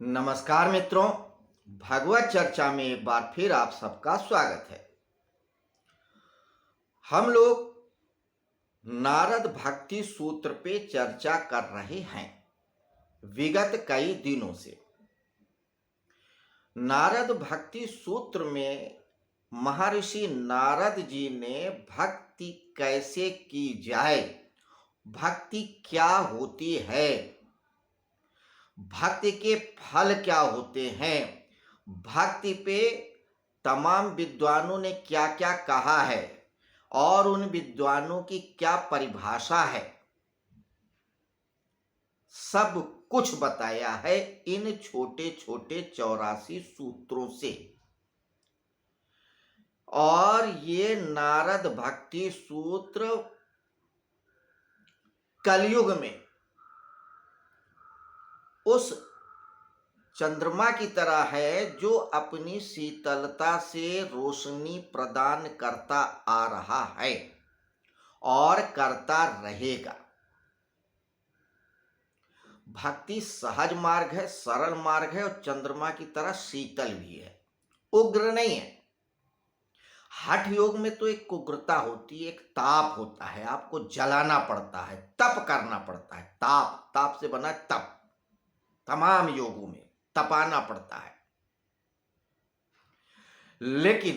नमस्कार मित्रों, भगवत चर्चा में एक बार फिर आप सबका स्वागत है। हम लोग नारद भक्ति सूत्र पे चर्चा कर रहे हैं विगत कई दिनों से। नारद भक्ति सूत्र में महर्षि नारद जी ने भक्ति कैसे की जाए, भक्ति क्या होती है, भक्ति के फल क्या होते हैं, भक्ति पे तमाम विद्वानों ने क्या क्या कहा है और उन विद्वानों की क्या परिभाषा है, सब कुछ बताया है इन छोटे छोटे 84 सूत्रों से। और ये नारद भक्ति सूत्र कलयुग में उस चंद्रमा की तरह है जो अपनी शीतलता से रोशनी प्रदान करता आ रहा है और करता रहेगा। भक्ति सहज मार्ग है, सरल मार्ग है और चंद्रमा की तरह शीतल भी है, उग्र नहीं है। हठ योग में तो एक उग्रता होती है, एक ताप होता है, आपको जलाना पड़ता है, तप करना पड़ता है। ताप, ताप से बना तप, तमाम योगों में तपाना पड़ता है। लेकिन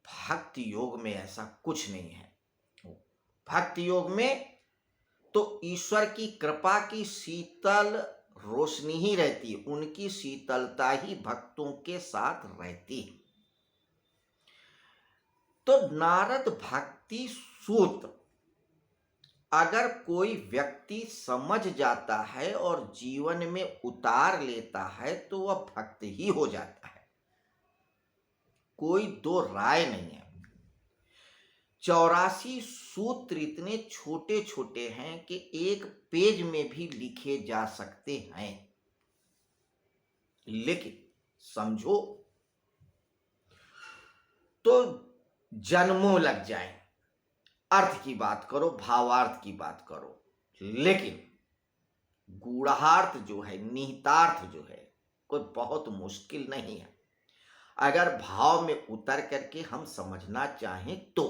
भक्ति योग में ऐसा कुछ नहीं है। भक्ति योग में तो ईश्वर की कृपा की शीतल रोशनी ही रहती है, उनकी शीतलता ही भक्तों के साथ रहती है। तो नारद भक्ति सूत्र अगर कोई व्यक्ति समझ जाता है और जीवन में उतार लेता है तो वह भक्त ही हो जाता है, कोई दो राय नहीं है। 84 सूत्र इतने छोटे छोटे हैं कि एक पेज में भी लिखे जा सकते हैं, लेकिन समझो तो जन्मों लग जाए। अर्थ की बात करो, भावार्थ की बात करो, लेकिन गूढ़ार्थ जो है, निहितार्थ जो है, कोई बहुत मुश्किल नहीं है अगर भाव में उतर करके हम समझना चाहें तो।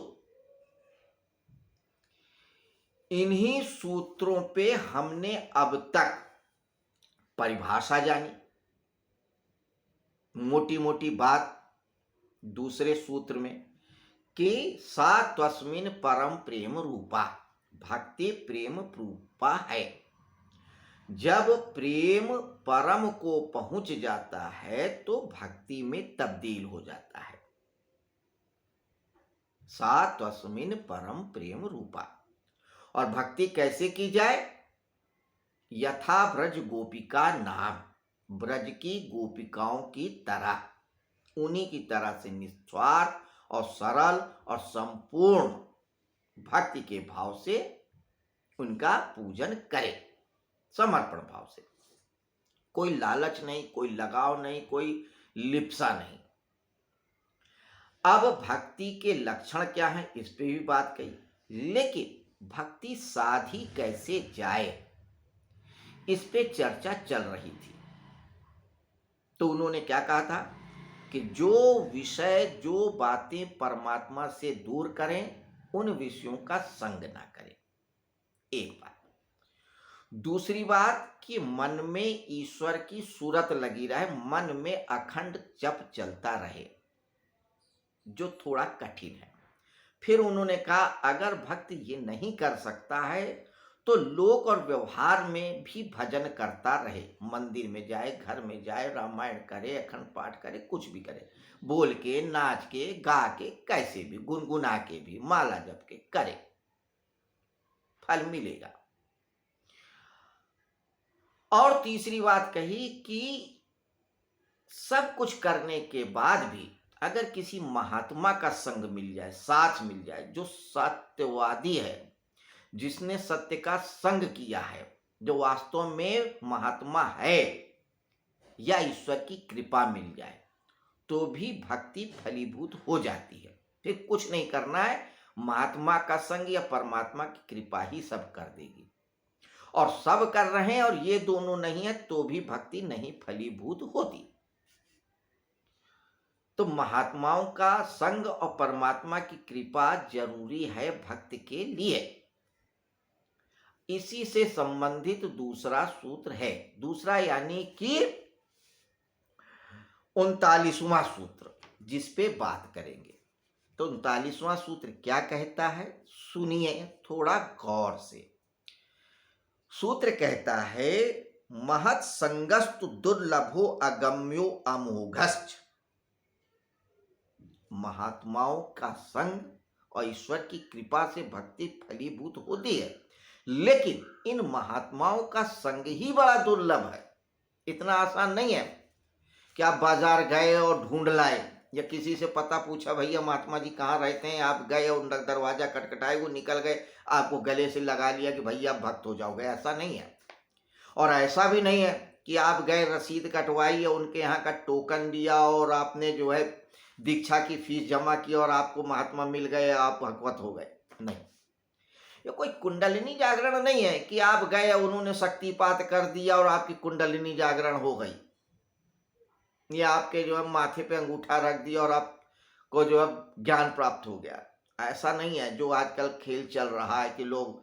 इन्हीं सूत्रों पे हमने अब तक परिभाषा जानी, मोटी मोटी बात दूसरे सूत्र में कि सा त्वस्मिन् परम प्रेम रूपा, भक्ति प्रेम रूपा है। जब प्रेम परम को पहुंच जाता है तो भक्ति में तब्दील हो जाता है। सा त्वस्मिन् परम प्रेम रूपा। और भक्ति कैसे की जाए? यथा ब्रज गोपिका नाम, ब्रज की गोपिकाओं की तरह, उन्हीं की तरह से निस्वार्थ और सरल और संपूर्ण भक्ति के भाव से उनका पूजन करे, समर्पण भाव से। कोई लालच नहीं, कोई लगाव नहीं, कोई लिप्सा नहीं। अब भक्ति के लक्षण क्या हैं इस पे भी बात कही, लेकिन भक्ति साधी कैसे जाए इस पे चर्चा चल रही थी। तो उन्होंने क्या कहा था कि जो विषय, जो बातें परमात्मा से दूर करें उन विषयों का संग ना करें, एक बात। दूसरी बात कि मन में ईश्वर की सूरत लगी रहे, मन में अखंड जप चलता रहे, जो थोड़ा कठिन है। फिर उन्होंने कहा अगर भक्त ये नहीं कर सकता है तो लोक और व्यवहार में भी भजन करता रहे, मंदिर में जाए, घर में जाए, रामायण करे, अखंड पाठ करे, कुछ भी करे, बोल के, नाच के, गा के, कैसे भी, गुनगुना के भी, माला जप के करे, फल मिलेगा। और तीसरी बात कही कि सब कुछ करने के बाद भी अगर किसी महात्मा का संग मिल जाए, साथ मिल जाए, जो सत्यवादी है, जिसने सत्य का संग किया है, जो वास्तव में महात्मा है, या ईश्वर की कृपा मिल जाए तो भी भक्ति फलीभूत हो जाती है। फिर कुछ नहीं करना है, महात्मा का संग या परमात्मा की कृपा ही सब कर देगी। और सब कर रहे हैं और ये दोनों नहीं है तो भी भक्ति नहीं फलीभूत होती। तो महात्माओं का संग और परमात्मा की कृपा जरूरी है भक्त के लिए। इसी से संबंधित दूसरा सूत्र है, दूसरा यानी कि 39वां सूत्र जिस पे बात करेंगे। तो 39वां सूत्र क्या कहता है, सुनिए थोड़ा गौर से। सूत्र कहता है, महत् संगस्तु दुर्लभो अगम्यो अमोघश्च। महात्माओं का संग और ईश्वर की कृपा से भक्ति फलीभूत होती है, लेकिन इन महात्माओं का संग ही बड़ा दुर्लभ है। इतना आसान नहीं है कि आप बाजार गए और ढूंढ लाए, या किसी से पता पूछा भैया महात्मा जी कहाँ रहते हैं, आप गए और दरवाजा खटखटाए, वो निकल गए, आपको गले से लगा लिया कि भैया आप भक्त हो जाओगे। ऐसा नहीं है। और ऐसा भी नहीं है कि आप गए रसीद कटवाई और उनके यहाँ का टोकन दिया और आपने जो है दीक्षा की फीस जमा की और आपको महात्मा मिल गए, आप भगवत हो गए। नहीं, ये कोई कुंडलिनी जागरण नहीं है कि आप गए उन्होंने शक्तिपात कर दिया और आपकी कुंडलिनी जागरण हो गई, या आपके जो है माथे पे अंगूठा रख दिया और आपको जो है ज्ञान प्राप्त हो गया। ऐसा नहीं है जो आजकल खेल चल रहा है कि लोग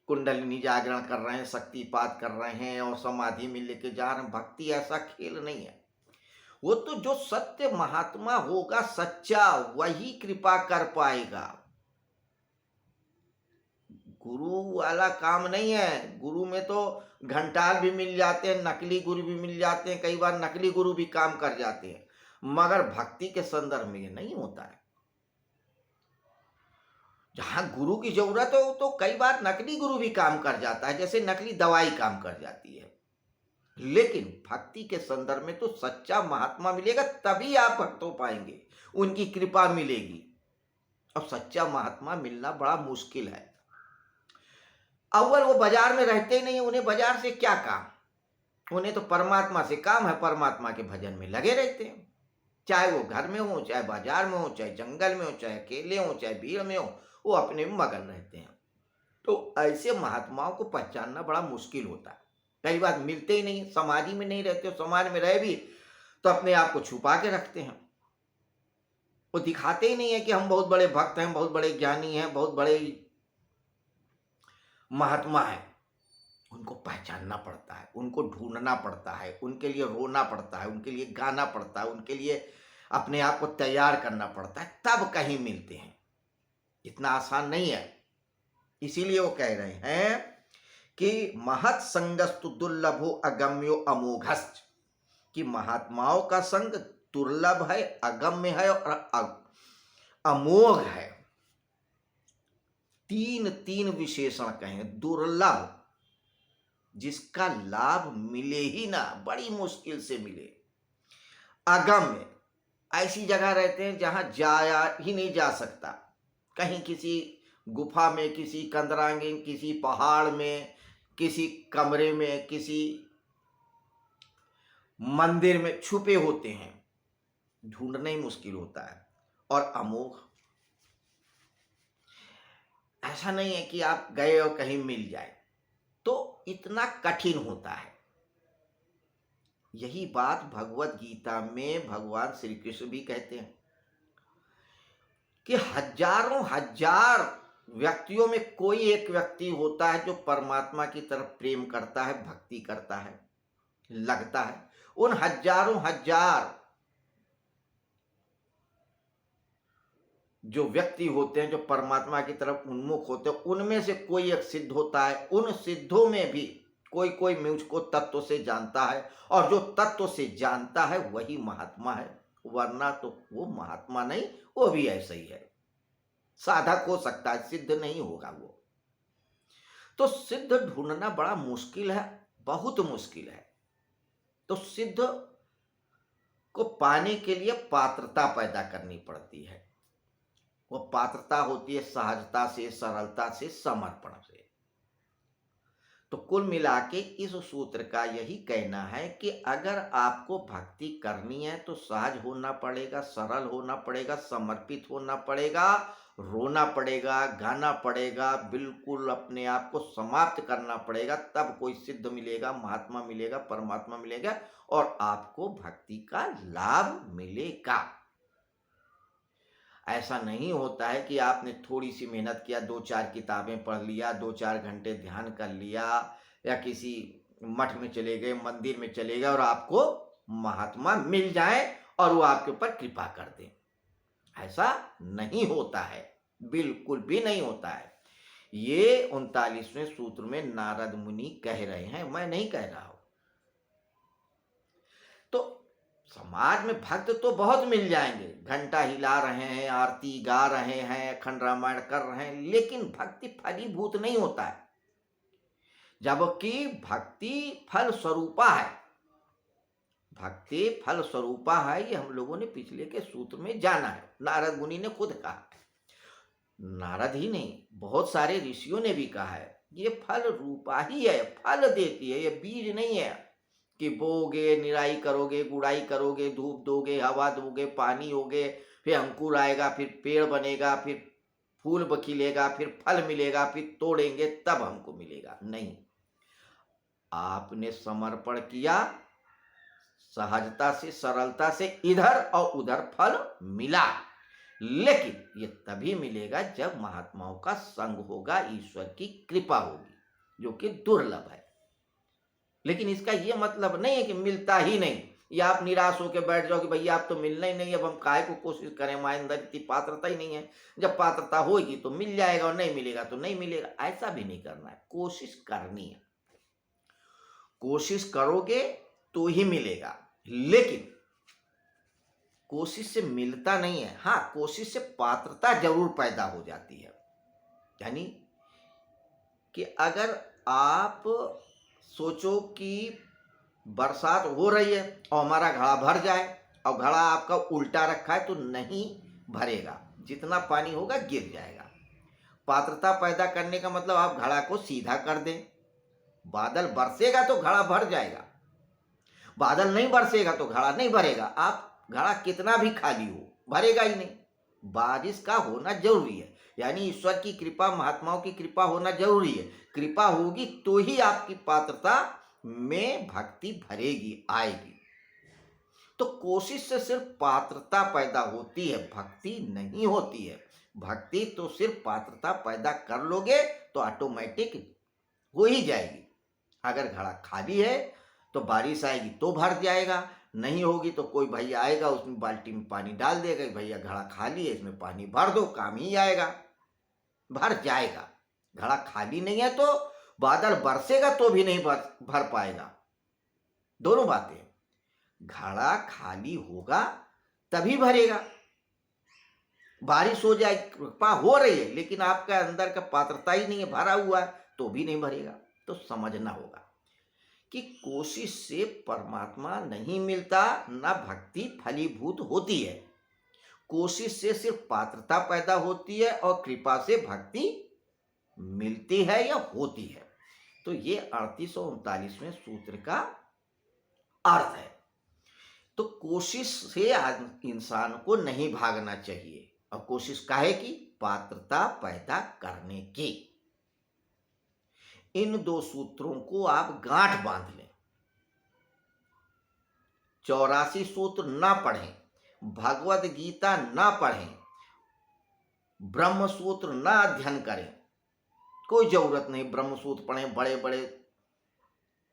कुंडलिनी जागरण कर रहे हैं, शक्तिपात कर रहे हैं और समाधि में लेके जा रहे हैं। भक्ति ऐसा खेल नहीं है। वो तो जो सत्य महात्मा होगा सच्चा, वही कृपा कर पाएगा। गुरु वाला काम नहीं है। गुरु में तो घंटाल भी मिल जाते हैं, नकली गुरु भी मिल जाते हैं, कई बार नकली गुरु भी काम कर जाते हैं, मगर भक्ति के संदर्भ में ये नहीं होता है। जहां गुरु की जरूरत हो तो कई बार नकली गुरु भी काम कर जाता है, जैसे नकली दवाई काम कर जाती है। लेकिन भक्ति के संदर्भ में तो सच्चा महात्मा मिलेगा तभी आप भक्त हो पाएंगे, उनकी कृपा मिलेगी। अब सच्चा महात्मा मिलना बड़ा मुश्किल है। अव्वल वो बाजार में रहते ही नहीं, उन्हें बाजार से क्या काम, उन्हें तो परमात्मा से काम है। परमात्मा के भजन में लगे रहते हैं, चाहे वो घर में हो, चाहे बाजार में हो, चाहे जंगल में हो, चाहे अकेले हो, चाहे भीड़ में हो, वो अपने में मगन रहते हैं। तो ऐसे महात्माओं को पहचानना बड़ा मुश्किल होता है। कई बार मिलते ही नहीं, समाधि में नहीं रहते, समाज में रहे भी तो अपने आप को छुपा के रखते हैं। वो दिखाते ही नहीं है कि हम बहुत बड़े भक्त हैं, बहुत बड़े ज्ञानी हैं, बहुत बड़े महात्मा है। उनको पहचानना पड़ता है, उनको ढूंढना पड़ता है, उनके लिए रोना पड़ता है, उनके लिए गाना पड़ता है, उनके लिए अपने आप को तैयार करना पड़ता है, तब कहीं मिलते हैं। इतना आसान नहीं है। इसीलिए वो कह रहे हैं कि महत् संगस्तु दुर्लभो अगम्यो अमोघश्च, कि महात्माओं का संग दुर्लभ है, अगम्य है और अमोघ है। तीन विशेषण कहें। दुर्लभ, जिसका लाभ मिले ही ना, बड़ी मुश्किल से मिले। अगम्य, ऐसी जगह रहते हैं जहां जाया ही नहीं जा सकता, कहीं किसी गुफा में, किसी कंदरांगे, किसी पहाड़ में, किसी कमरे में, किसी मंदिर में छुपे होते हैं, ढूंढना ही मुश्किल होता है। और अमोघ, ऐसा नहीं है कि आप गए और कहीं मिल जाए, तो इतना कठिन होता है। यही बात भगवत गीता में भगवान श्री कृष्ण भी कहते हैं कि हजारों हजार व्यक्तियों में कोई एक व्यक्ति होता है जो परमात्मा की तरफ प्रेम करता है, भक्ति करता है, लगता है। उन हजारों हजार जो व्यक्ति होते हैं जो परमात्मा की तरफ उन्मुख होते हैं, उनमें से कोई एक सिद्ध होता है। उन सिद्धों में भी कोई कोई मुझको तत्व से जानता है, और जो तत्व से जानता है वही महात्मा है, वरना तो वो महात्मा नहीं, वो भी ऐसा ही है, साधक हो सकता है, सिद्ध नहीं होगा वो। तो सिद्ध ढूंढना बड़ा मुश्किल है, बहुत मुश्किल है। तो सिद्ध को पाने के लिए पात्रता पैदा करनी पड़ती है। वो पात्रता होती है सहजता से, सरलता से, समर्पण से। तो कुल मिला के इस सूत्र का यही कहना है कि अगर आपको भक्ति करनी है तो सहज होना पड़ेगा, सरल होना पड़ेगा, समर्पित होना पड़ेगा, रोना पड़ेगा, गाना पड़ेगा, बिल्कुल अपने आप को समाप्त करना पड़ेगा, तब कोई सिद्ध मिलेगा, महात्मा मिलेगा, परमात्मा मिलेगा और आपको भक्ति का लाभ मिलेगा। ऐसा नहीं होता है कि आपने थोड़ी सी मेहनत किया, 2-4 किताबें पढ़ लिया, 2-4 घंटे ध्यान कर लिया या किसी मठ में चले गए, मंदिर में चले गए और आपको महात्मा मिल जाए और वो आपके ऊपर कृपा कर दें। ऐसा नहीं होता है, बिल्कुल भी नहीं होता है। ये 39वें सूत्र में नारद मुनि कह रहे हैं, मैं नहीं कह रहा हूं। तो समाज में भक्त तो बहुत मिल जाएंगे, घंटा हिला रहे हैं, आरती गा रहे हैं, अखंड रामायण कर रहे हैं, लेकिन भक्ति फलीभूत नहीं होता है, जबकि भक्ति फल स्वरूपा है। भक्ति फल स्वरूपा है, ये हम लोगों ने पिछले के सूत्र में जाना है, नारद मुनि ने खुद कहा है। नारद ही नहीं, बहुत सारे ऋषियों ने भी कहा है, ये फल रूपा ही है, फल देती है, ये बीज नहीं है कि बोगे, निराई करोगे, गुड़ाई करोगे, धूप दोगे, हवा दोगे, पानी होगे, फिर अंकुर आएगा, फिर पेड़ बनेगा, फिर फूल खिलेगा, फिर फल मिलेगा, फिर तोड़ेंगे तब हमको मिलेगा। नहीं, आपने समर्पण किया, सहजता से, सरलता से, इधर और उधर फल मिला, लेकिन ये तभी मिलेगा जब महात्माओं का संग होगा, ईश्वर की कृपा होगी, जो कि दुर्लभ है। लेकिन इसका ये मतलब नहीं है कि मिलता ही नहीं, या आप निराश होकर बैठ जाओ कि भैया आप तो मिलना ही नहीं, अब हम काहे को कोशिश करें, हमारे अंदर इतनी पात्रता ही नहीं है, जब पात्रता होगी तो मिल जाएगा और नहीं मिलेगा तो नहीं मिलेगा। ऐसा भी नहीं करना है, कोशिश करनी है, कोशिश करोगे तो ही मिलेगा, लेकिन कोशिश से मिलता नहीं है। हाँ, कोशिश से पात्रता जरूर पैदा हो जाती है, यानी कि अगर आप सोचो कि बरसात हो रही है और हमारा घड़ा भर जाए और घड़ा आपका उल्टा रखा है तो नहीं भरेगा, जितना पानी होगा गिर जाएगा। पात्रता पैदा करने का मतलब आप घड़ा को सीधा कर दें, बादल बरसेगा तो घड़ा भर जाएगा, बादल नहीं बरसेगा तो घड़ा नहीं भरेगा। आप घड़ा कितना भी खाली हो भरेगा ही नहीं। बारिश का होना जरूरी है, यानी ईश्वर की कृपा, महात्माओं की कृपा होना जरूरी है। कृपा होगी तो ही आपकी पात्रता में भक्ति भरेगी, आएगी। तो कोशिश से सिर्फ पात्रता पैदा होती है, भक्ति नहीं होती है। भक्ति तो सिर्फ पात्रता पैदा कर लोगे तो ऑटोमेटिक हो ही जाएगी। अगर घड़ा खाली है तो बारिश आएगी तो भर जाएगा, नहीं होगी तो कोई भैया आएगा, उसमें बाल्टी में पानी डाल देगा, भैया घड़ा खाली है इसमें पानी भर दो, काम ही आएगा, भर जाएगा। घड़ा खाली नहीं है तो बादल बरसेगा तो भी नहीं भर पाएगा। दोनों बातें, घड़ा खाली होगा तभी भरेगा। बारिश हो जाए, कृपा हो रही है, लेकिन आपका अंदर का पात्रता ही नहीं है, भरा हुआ है तो भी नहीं भरेगा। तो समझना होगा कि कोशिश से परमात्मा नहीं मिलता, ना भक्ति फलीभूत होती है। कोशिश से सिर्फ पात्रता पैदा होती है और कृपा से भक्ति मिलती है या होती है। तो ये 38 और 39वें सूत्र का अर्थ है। तो कोशिश से इंसान को नहीं भागना चाहिए, और कोशिश काहे की? पात्रता पैदा करने की। इन दो सूत्रों को आप गांठ बांध लें। 84 सूत्र ना पढ़ें, भगवत गीता ना पढ़ें, ब्रह्म सूत्र ना अध्ययन करें, कोई जरूरत नहीं ब्रह्म सूत्र पढ़ें। बड़े बड़े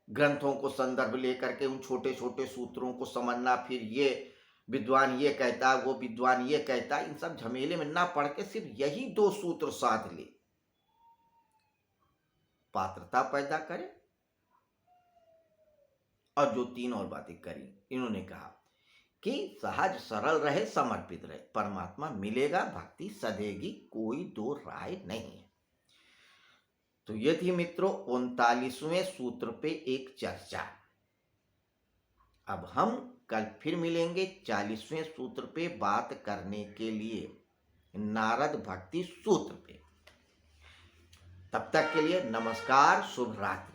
ग्रंथों को संदर्भ लेकर के उन छोटे छोटे सूत्रों को समझना, फिर ये विद्वान ये कहता, वो विद्वान ये कहता, इन सब झमेले में ना पढ़ के सिर्फ यही 2 सूत्र साध ले, पात्रता पैदा करे और जो 3 और बातें करी। इन्होंने कहा कि सहज सरल रहे, समर्पित रहे, परमात्मा मिलेगा, भक्ति सधेगी, कोई दो राय नहीं है। तो ये थी मित्रों 39वें सूत्र पे एक चर्चा। अब हम कल फिर मिलेंगे 40वें सूत्र पे बात करने के लिए, नारद भक्ति सूत्र पे। तब तक के लिए नमस्कार, शुभ रात्रि।